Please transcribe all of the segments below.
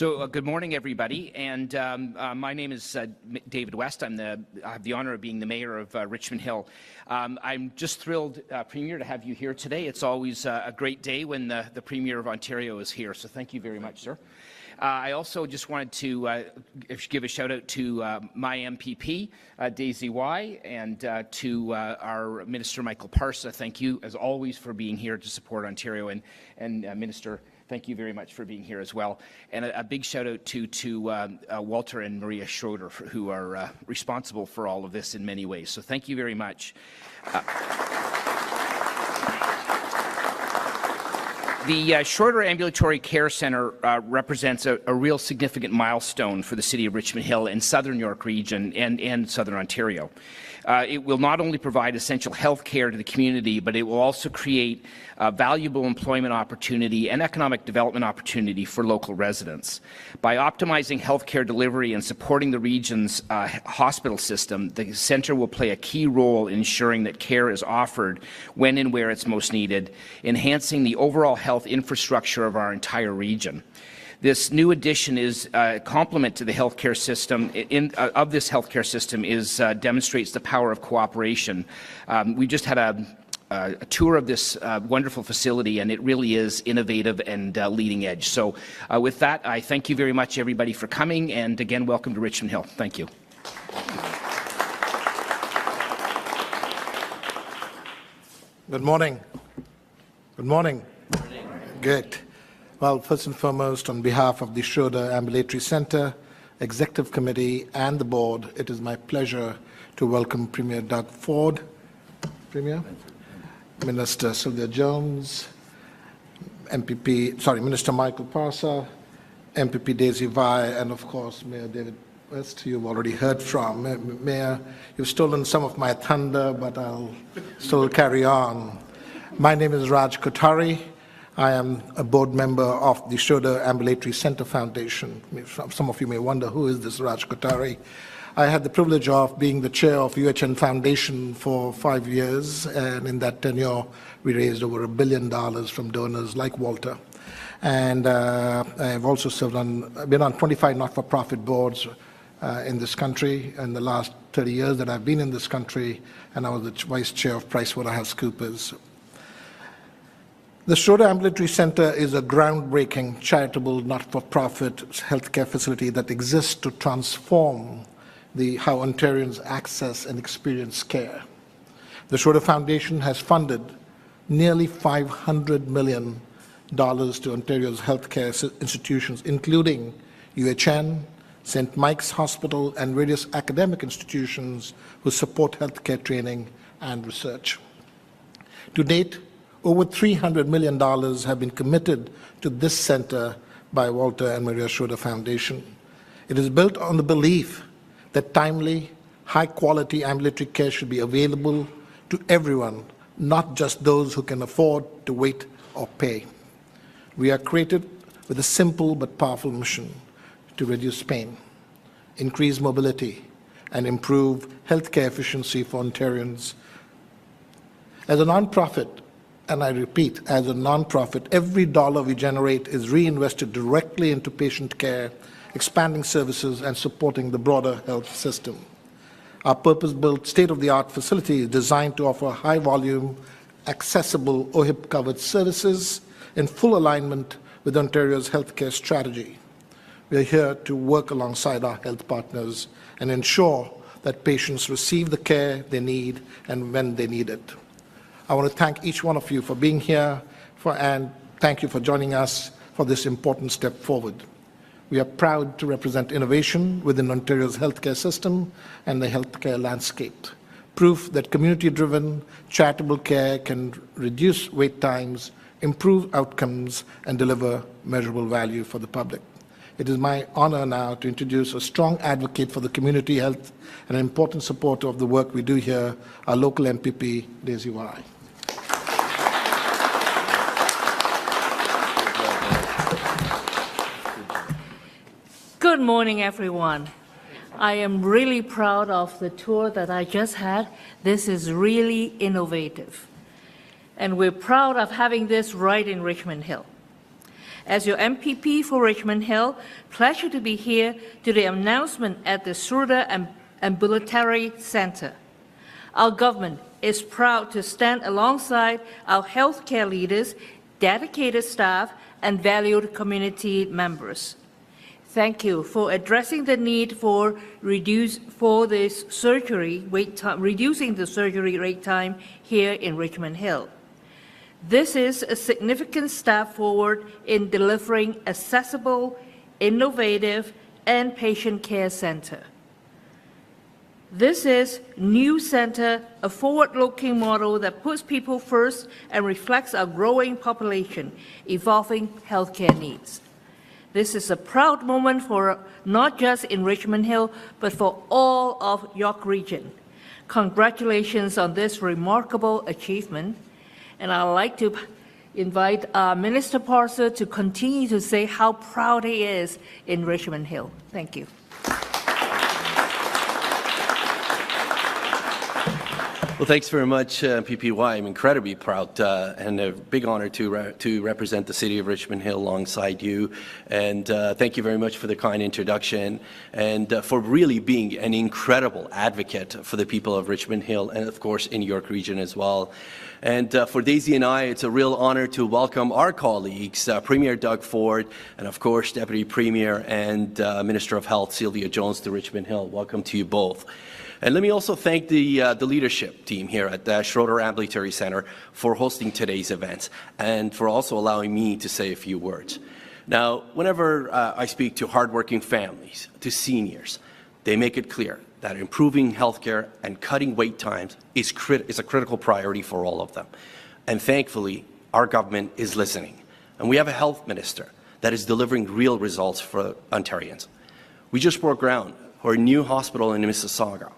So good morning, everybody. And my name is David West. I have the honor of being the mayor of Richmond Hill. I'm just thrilled, Premier, to have you here today. It's always a great day when the Premier of Ontario is here. So thank you very much, sir. I also just wanted to give a shout out to my MPP, Daisy Y, and to our Minister Michael Parsa. Thank you, as always, for being here to support Ontario. And Minister, thank you very much for being here as well. And a big shout out to Walter and Maria Schroeder, who are responsible for all of this in many ways. So thank you very much. The Schroeder Ambulatory Care Centre represents a real significant milestone for the City of Richmond Hill and Southern York Region and Southern Ontario. It will not only provide essential health care to the community, but it will also create valuable employment opportunity and economic development opportunity for local residents. By optimizing health care delivery and supporting the region's hospital system, the centre will play a key role in ensuring that care is offered when and where it's most needed, enhancing the overall health infrastructure of our entire region. This new addition is a complement to the healthcare system. This healthcare system demonstrates the power of cooperation. We just had a tour of this wonderful facility, and it really is innovative and leading edge. So with that, I thank you very much, everybody, for coming, and again, welcome to Richmond Hill. Thank you. Good morning. Good morning. Good. Well, first and foremost, on behalf of the Schroeder Ambulatory Centre, Executive Committee and the Board, it is my pleasure to welcome Premier Doug Ford, Premier, Minister Sylvia Jones, Minister Michael Parsa, MPP Daisy Vi, and of course Mayor David West, who you've already heard from. Mayor, you've stolen some of my thunder, but I'll still carry on. My name is Raj Kothari. I am a board member of the Schroeder Ambulatory Centre Foundation. Some of you may wonder, who is this Raj Kothari? I had the privilege of being the chair of UHN Foundation for 5 years, and in that tenure, we raised over $1 billion from donors like Walter. And I've also been on 25 not-for-profit boards in this country in the last 30 years that I've been in this country, and I was the vice chair of PricewaterhouseCoopers. The Schroeder Ambulatory Centre is a groundbreaking, charitable, not-for-profit healthcare facility that exists to transform how Ontarians access and experience care. The Schroeder Foundation has funded nearly $500 million to Ontario's healthcare institutions, including UHN, St. Mike's Hospital, and various academic institutions who support healthcare training and research. To date, over $300 million have been committed to this centre by Walter and Maria Schroeder Foundation. It is built on the belief that timely, high-quality ambulatory care should be available to everyone, not just those who can afford to wait or pay. We are created with a simple but powerful mission to reduce pain, increase mobility, and improve healthcare efficiency for Ontarians. As a nonprofit, and I repeat, as a nonprofit, every dollar we generate is reinvested directly into patient care, expanding services, and supporting the broader health system. Our purpose-built, state-of-the-art facility is designed to offer high-volume, accessible OHIP-covered services in full alignment with Ontario's healthcare strategy. We are here to work alongside our health partners and ensure that patients receive the care they need and when they need it. I want to thank each one of you for being here and thank you for joining us for this important step forward. We are proud to represent innovation within Ontario's healthcare system and the healthcare landscape. Proof that community-driven, charitable care can reduce wait times, improve outcomes, and deliver measurable value for the public. It is my honor now to introduce a strong advocate for the community health and an important supporter of the work we do here, our local MPP, Daisy Y. Good morning, everyone. I am really proud of the tour that I just had. This is really innovative. And we're proud of having this right in Richmond Hill. As your MPP for Richmond Hill, pleasure to be here to the announcement at the Schroeder Ambulatory Center. Our government is proud to stand alongside our healthcare leaders, dedicated staff, and valued community members. Thank you for addressing the need for reducing the surgery wait time here in Richmond Hill. This is a significant step forward in delivering accessible, innovative, and patient care center. This is New Center, a forward-looking model that puts people first and reflects our growing population, evolving healthcare needs. This is a proud moment for not just in Richmond Hill, but for all of York Region. Congratulations on this remarkable achievement. And I'd like to invite Minister Parser to continue to say how proud he is in Richmond Hill. Thank you. Well, thanks very much, PPY. I'm incredibly proud and a big honor to represent the City of Richmond Hill alongside you. And thank you very much for the kind introduction and for really being an incredible advocate for the people of Richmond Hill and, of course, in York Region as well. And for Daisy and I, it's a real honor to welcome our colleagues, Premier Doug Ford, and of course, Deputy Premier and Minister of Health, Sylvia Jones, to Richmond Hill. Welcome to you both. And let me also thank the leadership team here at the Schroeder Ambulatory Center for hosting today's events and for also allowing me to say a few words. Now, whenever I speak to hardworking families, to seniors, they make it clear that improving healthcare and cutting wait times is a critical priority for all of them. And thankfully, our government is listening. And we have a health minister that is delivering real results for Ontarians. We just broke ground for a new hospital in Mississauga.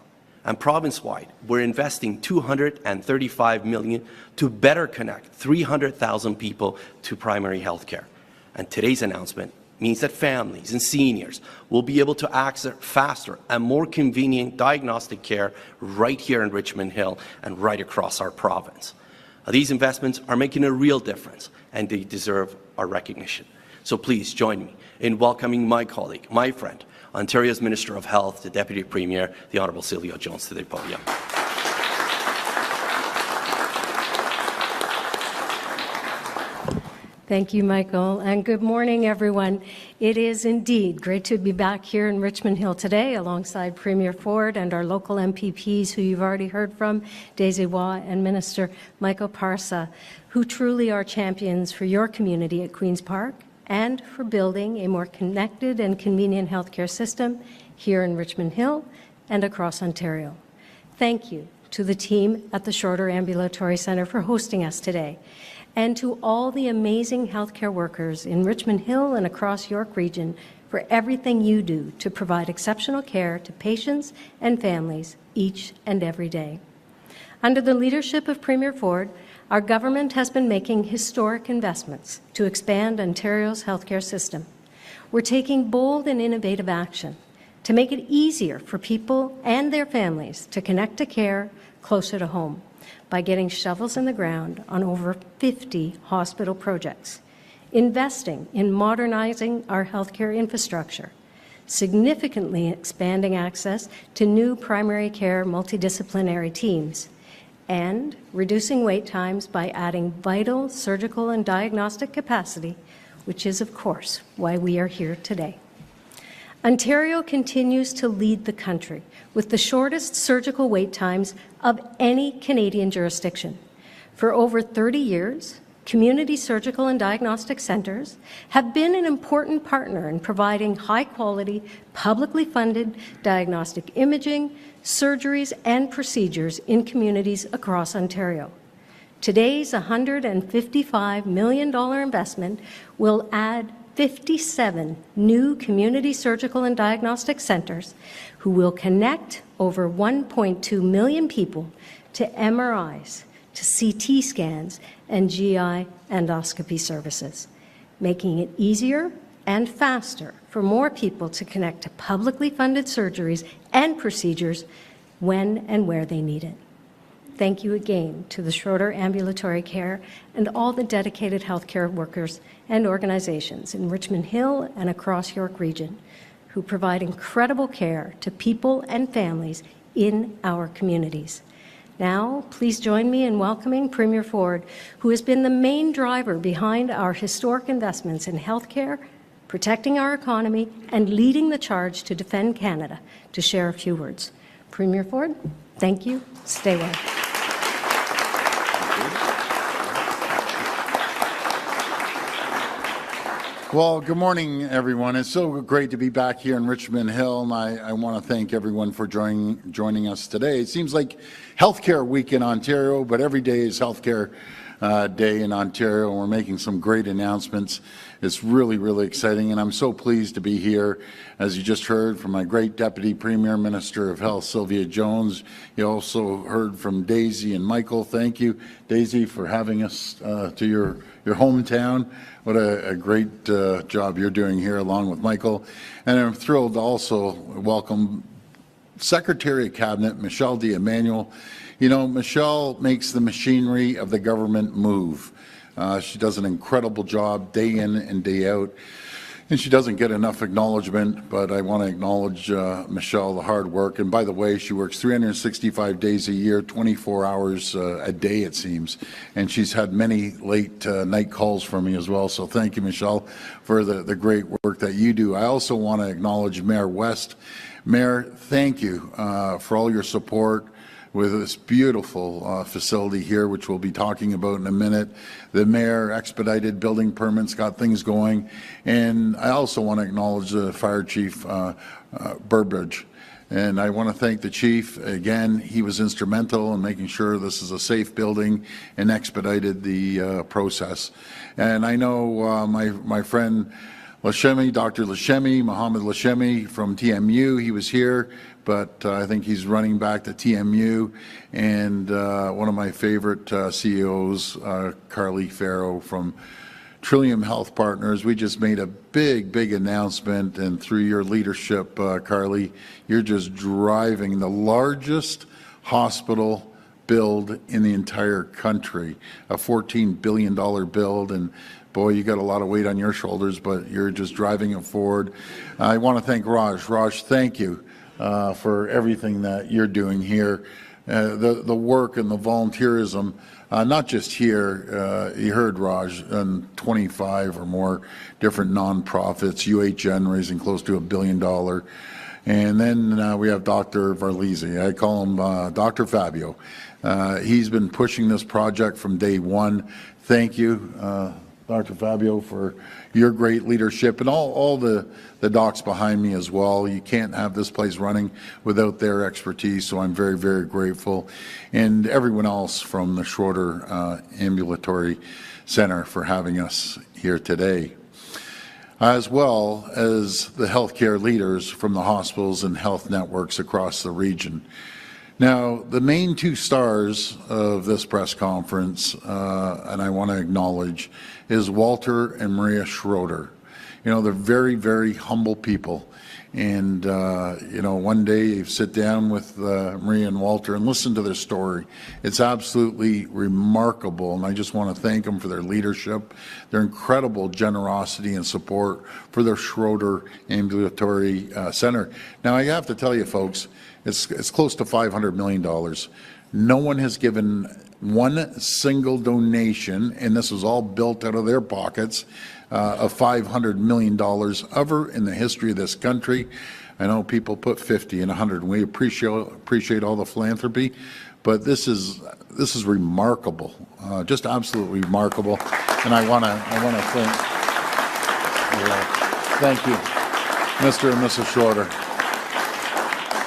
And province-wide, we're investing $235 million to better connect 300,000 people to primary health care. And today's announcement means that families and seniors will be able to access faster and more convenient diagnostic care right here in Richmond Hill and right across our province. These investments are making a real difference, and they deserve our recognition. So please join me in welcoming my colleague, my friend, Ontario's Minister of Health, the Deputy Premier, the Honourable Sylvia Jones, to the podium. Thank you, Michael, and good morning, everyone. It is indeed great to be back here in Richmond Hill today alongside Premier Ford and our local MPPs who you've already heard from, Daisy Waugh and Minister Michael Parsa, who truly are champions for your community at Queen's Park and for building a more connected and convenient healthcare system here in Richmond Hill and across Ontario. Thank you to the team at the Schroeder Ambulatory Centre for hosting us today, and to all the amazing healthcare workers in Richmond Hill and across York Region for everything you do to provide exceptional care to patients and families each and every day. Under the leadership of Premier Ford, our government has been making historic investments to expand Ontario's healthcare system. We're taking bold and innovative action to make it easier for people and their families to connect to care closer to home by getting shovels in the ground on over 50 hospital projects, investing in modernizing our healthcare infrastructure, significantly expanding access to new primary care multidisciplinary teams, and reducing wait times by adding vital surgical and diagnostic capacity, which is, of course, why we are here today. Ontario continues to lead the country with the shortest surgical wait times of any Canadian jurisdiction. For over 30 years, community surgical and diagnostic centres have been an important partner in providing high-quality, publicly funded diagnostic imaging, surgeries and procedures in communities across Ontario. Today's $155 million investment will add 57 new community surgical and diagnostic centres who will connect over 1.2 million people to MRIs, to CT scans, and GI endoscopy services, making it easier and faster for more people to connect to publicly funded surgeries and procedures when and where they need it. thank you again to the Schroeder Ambulatory Care and all the dedicated healthcare workers and organizations in Richmond Hill and across York Region who provide incredible care to people and families in our communities. Now, please join me in welcoming Premier Ford, who has been the main driver behind our historic investments in healthcare, protecting our economy, and leading the charge to defend Canada, to share a few words. Premier Ford, thank you. Stay well. Well, good morning, everyone. It's so great to be back here in Richmond Hill, and I want to thank everyone for joining us today. It seems like Healthcare Week in Ontario, but every day is Healthcare Day in Ontario, and we're making some great announcements. It's really, really exciting, and I'm so pleased to be here. As you just heard from my great Deputy Premier, Minister of Health, Sylvia Jones. You also heard from Daisy and Michael. Thank you, Daisy, for having us to your hometown. What a great job you're doing here along with Michael. And I'm thrilled to also welcome Secretary of Cabinet, Michelle D'Emmanuel. You know, Michelle makes the machinery of the government move. She does an incredible job day in and day out. And she doesn't get enough acknowledgement, but I want to acknowledge Michelle, the hard work. And by the way, she works 365 days a year, 24 hours a day, it seems. And she's had many late night calls from me as well. So thank you, Michelle, for the great work that you do. I also want to acknowledge Mayor West. Mayor, thank you for all your support with this beautiful facility here, which we'll be talking about in a minute. The mayor expedited building permits, got things going. And I also want to acknowledge the Fire Chief Burbridge. And I want to thank the chief. Again, he was instrumental in making sure this is a safe building and expedited the process. And I know my friend Lashemi, Dr. Lashemi, Mohammed Lashemi from TMU, he was here, but I think he's running back to TMU. And one of my favorite CEOs, Carly Farrow from Trillium Health Partners. We just made a big announcement, and through your leadership, Carly, you're just driving the largest hospital build in the entire country, a $14 billion build. And boy, you got a lot of weight on your shoulders, but you're just driving it forward. I want to thank Raj. Raj, thank you for everything that you're doing here. The work and the volunteerism, not just here, you heard Raj, and 25 or more different nonprofits, UHN raising close to $1 billion. And then we have Dr. Varlese. I call him Dr. Fabio. He's been pushing this project from day one. Thank you, Dr. Fabio, for your great leadership, and all the docs behind me as well. You can't have this place running without their expertise, so I'm very, very grateful. And everyone else from the Schroeder Ambulatory Center for having us here today, as well as the healthcare leaders from the hospitals and health networks across the region. Now, the main two stars of this press conference, and I want to acknowledge, is Walter and Maria Schroeder. You know, they're very, very humble people. And, you know, one day you sit down with Maria and Walter and listen to their story. It's absolutely remarkable, and I just want to thank them for their leadership, their incredible generosity and support for their Schroeder Ambulatory Center. Now, I have to tell you, folks, it's close to $500 million. No one has given one single donation, and this was all built out of their pockets, of $500 million ever in the history of this country. I know people put 50 and 100, and we appreciate all the philanthropy, but this is remarkable, just absolutely remarkable. And I want to thank you, Mr. and Mrs. Schroeder.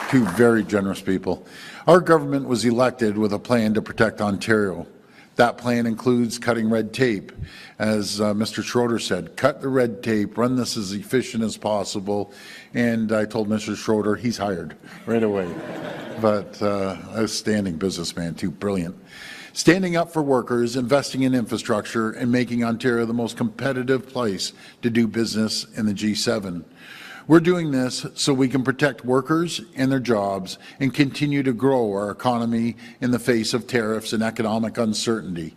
Two very generous people. Our government was elected with a plan to protect Ontario. That plan includes cutting red tape. As Mr. Schroeder said, cut the red tape, run this as efficient as possible. And I told Mr. Schroeder he's hired right away. But a standing businessman, too, brilliant. Standing up for workers, investing in infrastructure, and making Ontario the most competitive place to do business in the G7. We're doing this so we can protect workers and their jobs and continue to grow our economy in the face of tariffs and economic uncertainty.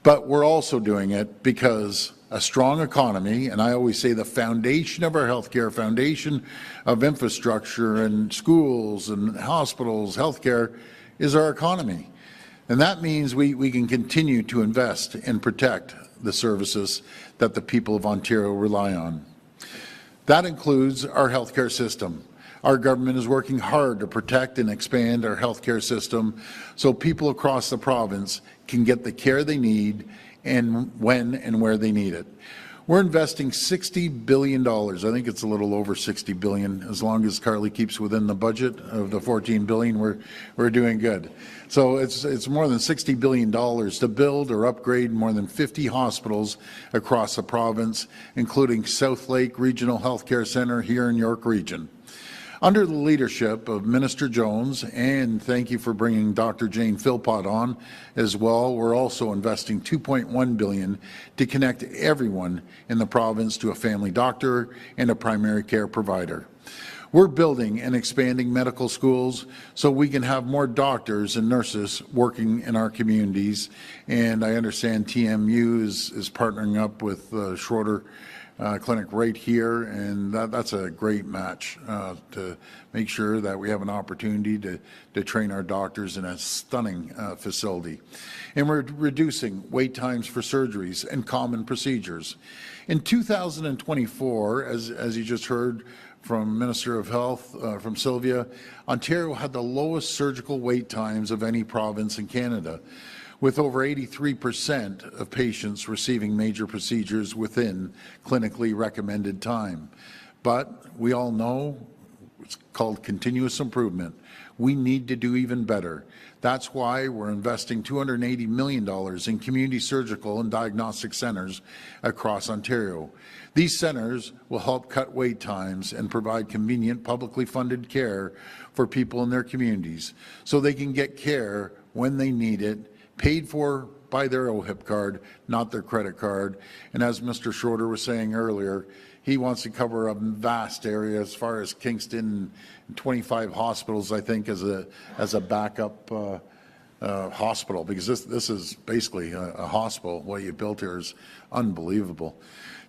But we're also doing it because a strong economy, and I always say the foundation of our healthcare, foundation of infrastructure and schools and hospitals, healthcare, is our economy. And that means we can continue to invest and protect the services that the people of Ontario rely on. That includes our healthcare system. Our government is working hard to protect and expand our healthcare system so people across the province can get the care they need and when and where they need it. We're investing $60 billion. I think it's a little over $60 billion. As long as Carly keeps within the budget of the $14 billion, we're doing good. So it's more than $60 billion to build or upgrade more than 50 hospitals across the province, including South Lake Regional Healthcare Centre here in York Region. Under the leadership of Minister Jones, and thank you for bringing Dr. Jane Philpott on as well, we're also investing $2.1 billion to connect everyone in the province to a family doctor and a primary care provider. We're building and expanding medical schools so we can have more doctors and nurses working in our communities, and I understand TMU is partnering up with Schroeder clinic right here, and that's a great match to make sure that we have an opportunity to train our doctors in a stunning facility. And we're reducing wait times for surgeries and common procedures. In 2024, as you just heard from Minister of Health, from Sylvia, Ontario had the lowest surgical wait times of any province in Canada, with over 83% of patients receiving major procedures within clinically recommended time. But we all know it's called continuous improvement. We need to do even better. That's why we're investing $280 million in community surgical and diagnostic centres across Ontario. These centres will help cut wait times and provide convenient publicly funded care for people in their communities so they can get care when they need it, paid for by their OHIP card, not their credit card. And as Mr. Schroeder was saying earlier, he wants to cover a vast area as far as Kingston, 25 hospitals, I think, as a backup hospital, because this is basically a hospital. What you built here is unbelievable.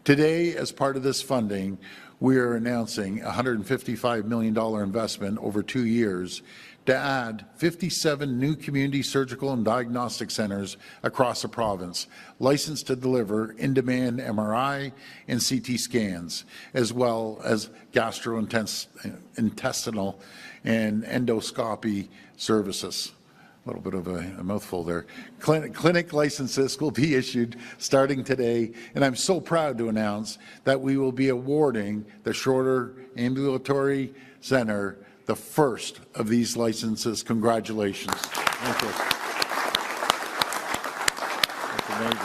Today, as part of this funding, we are announcing a $155 million investment over 2 years to add 57 new community surgical and diagnostic centres across the province, licensed to deliver in-demand MRI and CT scans, as well as gastrointestinal and endoscopy services. A little bit of a mouthful there. Clinic licenses will be issued starting today, and I'm so proud to announce that we will be awarding the Schroeder Ambulatory Centre the first of these licenses. Congratulations. Thank you. That's amazing.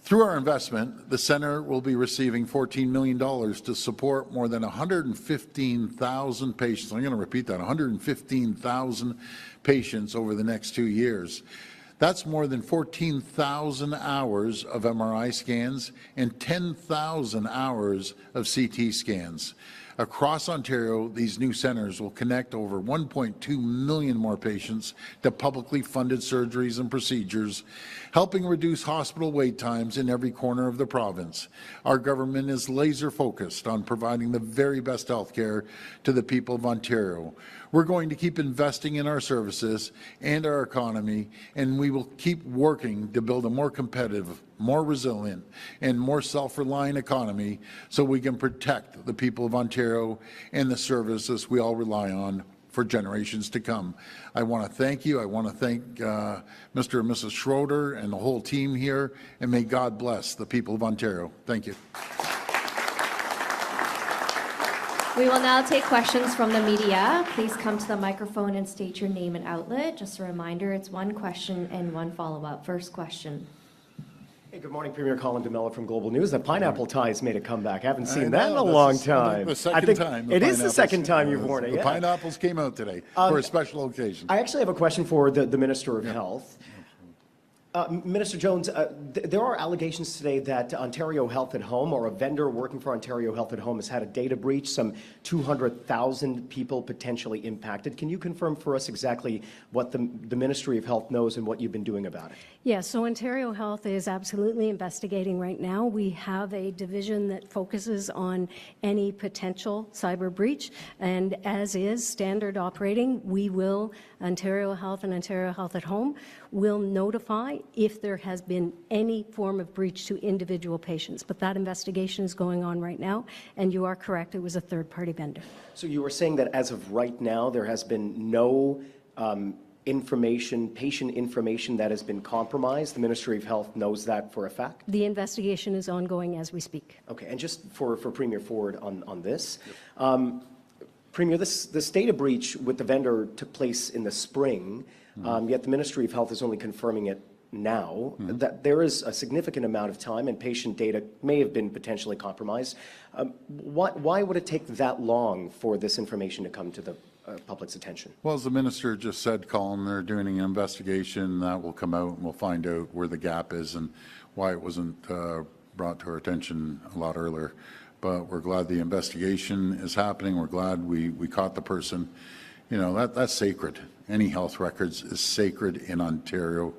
Through our investment, the centre will be receiving $14 million to support more than 115,000 patients. I'm going to repeat that, 115,000 patients over the next 2 years. That's more than 14,000 hours of MRI scans and 10,000 hours of CT scans. Across Ontario, these new centres will connect over 1.2 million more patients to publicly funded surgeries and procedures, helping reduce hospital wait times in every corner of the province. Our government is laser focused on providing the very best health care to the people of Ontario. We're going to keep investing in our services and our economy, and we will keep working to build a more competitive, more resilient, and more self-reliant economy so we can protect the people of Ontario and the services we all rely on for generations to come. I want to thank you. I want to thank Mr. and Mrs. Schroeder and the whole team here, and may God bless the people of Ontario. Thank you. We will now take questions from the media. Please come to the microphone and state your name and outlet. Just a reminder, it's one question and one follow-up. First question. Hey, good morning, Premier Colin DeMello from Global News. The pineapple tie's made a comeback. I haven't seen that in a long time. The second time. It is the second time you've worn it. The pineapples came out today for a special occasion. I actually have a question for the Minister of Health. Minister Jones, there are allegations today that Ontario Health at Home, or a vendor working for Ontario Health at Home, has had a data breach, some 200,000 people potentially impacted. Can you confirm for us exactly what the Ministry of Health knows and what you've been doing about it? Yes, so Ontario Health is absolutely investigating right now. We have a division that focuses on any potential cyber breach, and as is standard operating, Ontario Health and Ontario Health at Home will notify if there has been any form of breach to individual patients. But that investigation is going on right now, and you are correct, it was a third-party vendor. So you were saying that as of right now, there has been no patient information that has been compromised. The Ministry of Health knows that for a fact? The investigation is ongoing as we speak. Okay, and just for Premier Ford on this, Premier, this data breach with the vendor took place in the spring, yet the Ministry of Health is only confirming it now, that there is a significant amount of time and patient data may have been potentially compromised. Why would it take that long for this information to come to the public's attention? Well, as the minister just said, Colin, they're doing an investigation that will come out and we'll find out where the gap is and why it wasn't brought to our attention a lot earlier. But we're glad the investigation is happening. We're glad we caught the person. You know, that's sacred. Any health records is sacred in Ontario.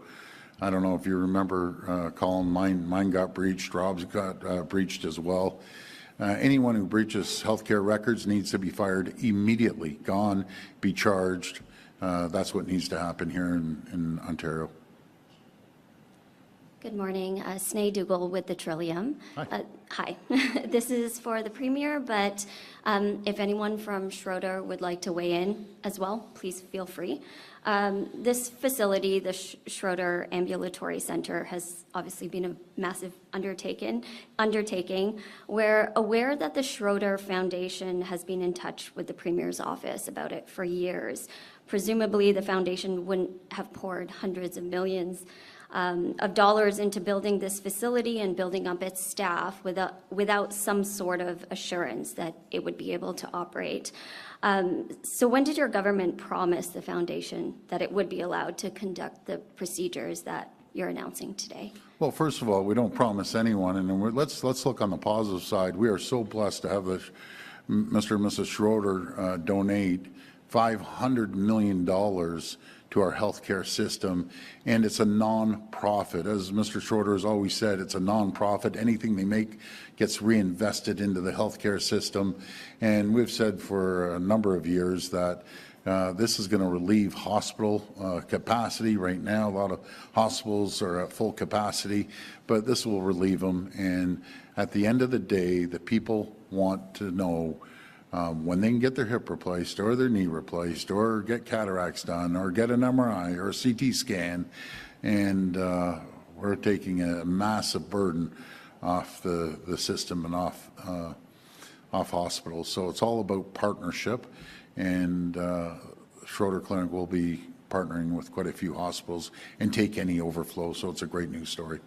I don't know if you remember, Colin, mine got breached, Rob's got breached as well. Anyone who breaches healthcare records needs to be fired immediately, gone, be charged. That's what needs to happen here in Ontario. Good morning. Sneh Dougal with the Trillium. Hi. Hi. This is for the Premier, but if anyone from Schroeder would like to weigh in as well, please feel free. This facility, the Schroeder Ambulatory Center, has obviously been a massive undertaking. We're aware that the Schroeder Foundation has been in touch with the Premier's office about it for years. Presumably, the foundation wouldn't have poured hundreds of millions of dollars into building this facility and building up its staff without some sort of assurance that it would be able to operate. So when did your government promise the foundation that it would be allowed to conduct the procedures that you're announcing today? Well, first of all, we don't promise anyone, and let's look on the positive side. We are so blessed to have Mr. and Mrs. Schroeder donate $500 million to our healthcare system, and it's a non-profit. As Mr. Schroeder has always said, it's a non-profit. Anything they make gets reinvested into the healthcare system, and we've said for a number of years that this is going to relieve hospital capacity. Right now, a lot of hospitals are at full capacity, but this will relieve them, and at the end of the day, the people want to know when they can get their hip replaced or their knee replaced or get cataracts done or get an MRI or a CT scan, and we're taking a massive burden off the system and off hospitals. So it's all about partnership, and Schroeder Clinic will be partnering with quite a few hospitals and take any overflow, so it's a great news story.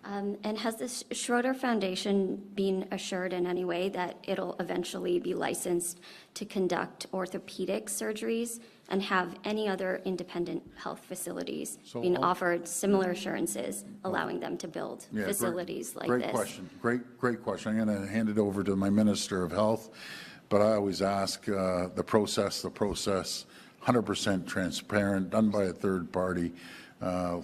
And has this Schroeder Foundation been assured in any way that it'll eventually be licensed to conduct orthopedic surgeries and have any other independent health facilities being offered similar assurances, allowing them to build facilities like this? Great question. Great question. I'm going to hand it over to my Minister of Health, but I always ask the process, 100% transparent, done by a third party,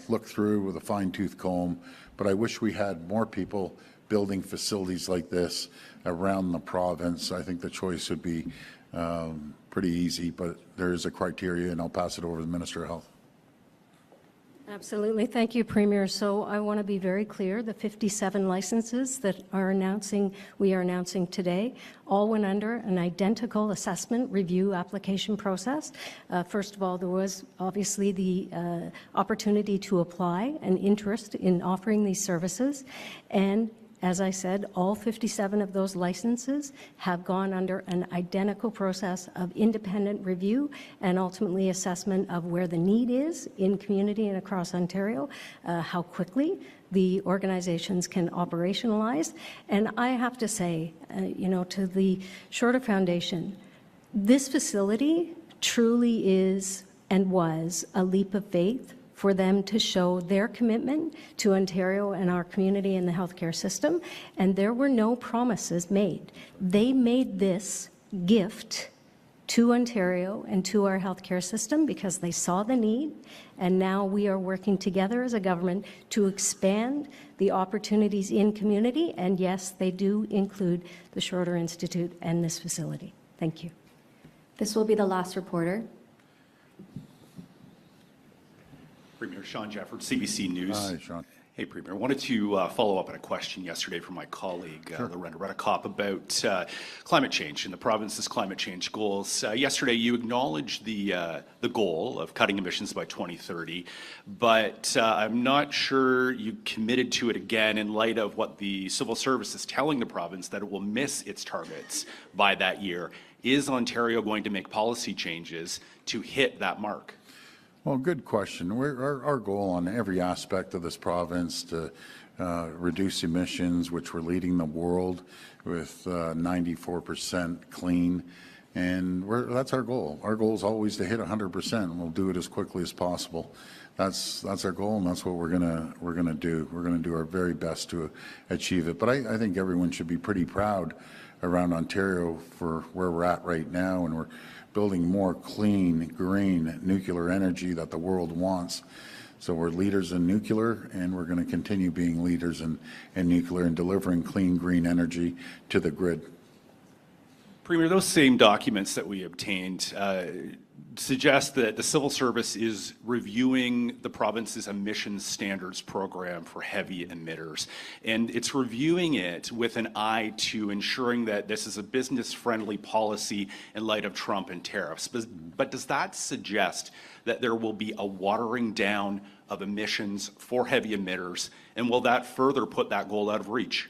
look through with a fine-tooth comb. But I wish we had more people building facilities like this around the province. I think the choice would be pretty easy, but there is a criteria, and I'll pass it over to the Minister of Health. Absolutely. Thank you, Premier. So I want to be very clear. The 57 licenses that we are announcing today all went under an identical assessment review application process. First of all, there was obviously the opportunity to apply an interest in offering these services, and as I said, all 57 of those licenses have gone under an identical process of independent review and ultimately assessment of where the need is in community and across Ontario, how quickly the organizations can operationalize. And I have to say, to the Schroeder Foundation, this facility truly is and was a leap of faith for them to show their commitment to Ontario and our community and the healthcare system, and there were no promises made. They made this gift to Ontario and to our healthcare system because they saw the need, and now we are working together as a government to expand the opportunities in community, and yes, they do include the Schroeder Institute and this facility. Thank you. This will be the last reporter. Premier Sean Jefford, CBC News. Hi, Sean. Hey, Premier. I wanted to follow up on a question yesterday from my colleague, Lorena Redekop, about climate change and the province's climate change goals. Yesterday, you acknowledged the goal of cutting emissions by 2030, but I'm not sure you committed to it again in light of what the civil service is telling the province, that it will miss its targets by that year. Is Ontario going to make policy changes to hit that mark? Well, good question. Our goal on every aspect of this province to reduce emissions, which we're leading the world with 94% clean, and that's our goal. Our goal is always to hit 100%, and we'll do it as quickly as possible. That's our goal, and that's what we're gonna do. We're gonna do our very best to achieve it. But I think everyone should be pretty proud around Ontario for where we're at right now, and we're building more clean, green nuclear energy that the world wants. So we're leaders in nuclear, and we're going to continue being leaders in nuclear and delivering clean, green energy to the grid. Premier, those same documents that we obtained suggest that the civil service is reviewing the province's emissions standards program for heavy emitters. And it's reviewing it with an eye to ensuring that this is a business-friendly policy in light of Trump and tariffs. But does that suggest that there will be a watering down of emissions for heavy emitters? And will that further put that goal out of reach?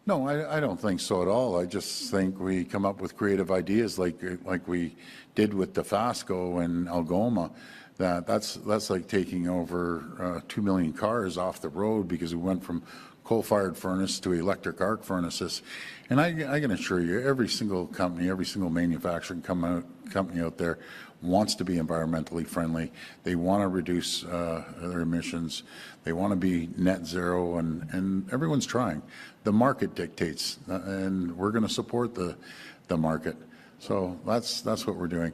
No, I don't think so at all. I just think we come up with creative ideas like we did with Dofasco and Algoma. That's like taking over 2 million cars off the road because we went from coal-fired furnace to electric arc furnaces. And I can assure you, every single company, every single manufacturing company out there wants to be environmentally friendly. They want to reduce their emissions. They want to be net zero, and everyone's trying. The market dictates, and we're going to support the market. So that's what we're doing.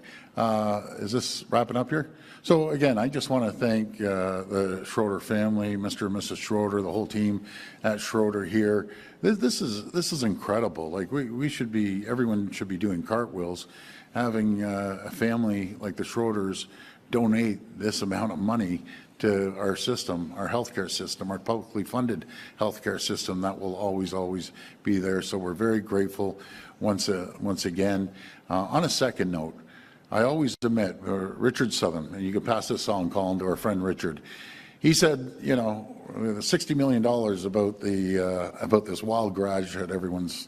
Is this wrapping up here? So again, I just want to thank the Schroeder family, Mr. and Mrs. Schroeder, the whole team at Schroeder here. This is incredible. Like we should be, everyone should be doing cartwheels. Having a family like the Schroeders donate this amount of money to our system, our healthcare system, our publicly funded healthcare system, that will always be there. So we're very grateful once again. On a second note, I always admit, Richard Southern, and you can pass this on, Colin, to our friend Richard. He said, you know, $60 million about this wild garage that everyone's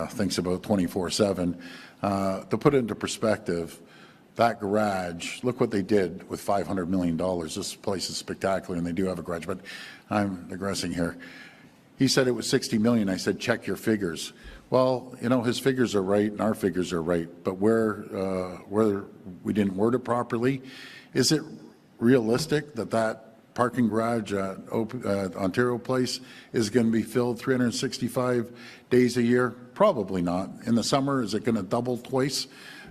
thinks about 24/7. To put it into perspective, that garage, look what they did with $500 million. This place is spectacular, and they do have a garage, but I'm digressing here. He said it was $60 million. I said, check your figures. Well, you know, his figures are right and our figures are right, but where we didn't word it properly, is it realistic that parking garage at Ontario Place is going to be filled 365 days a year? Probably not. In the summer, is it going to double twice?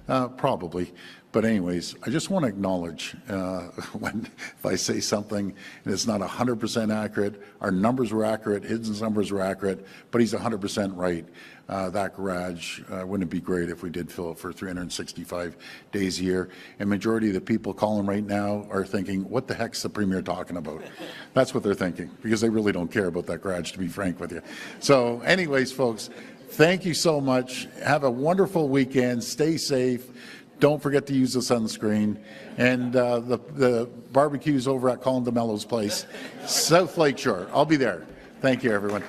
Probably. But anyways, I just want to acknowledge if I say something and it's not 100% accurate, our numbers were accurate, his numbers were accurate, but he's 100% right. That garage, wouldn't it be great if we did fill it for 365 days a year? And majority of the people calling right now are thinking, what the heck's the Premier talking about? That's what they're thinking, because they really don't care about that garage, to be frank with you. So anyways, folks, thank you so much. Have a wonderful weekend. Stay safe. Don't forget to use the sunscreen. And the barbecue's over at Colin DeMello's place, South Lakeshore. I'll be there. Thank you, everyone.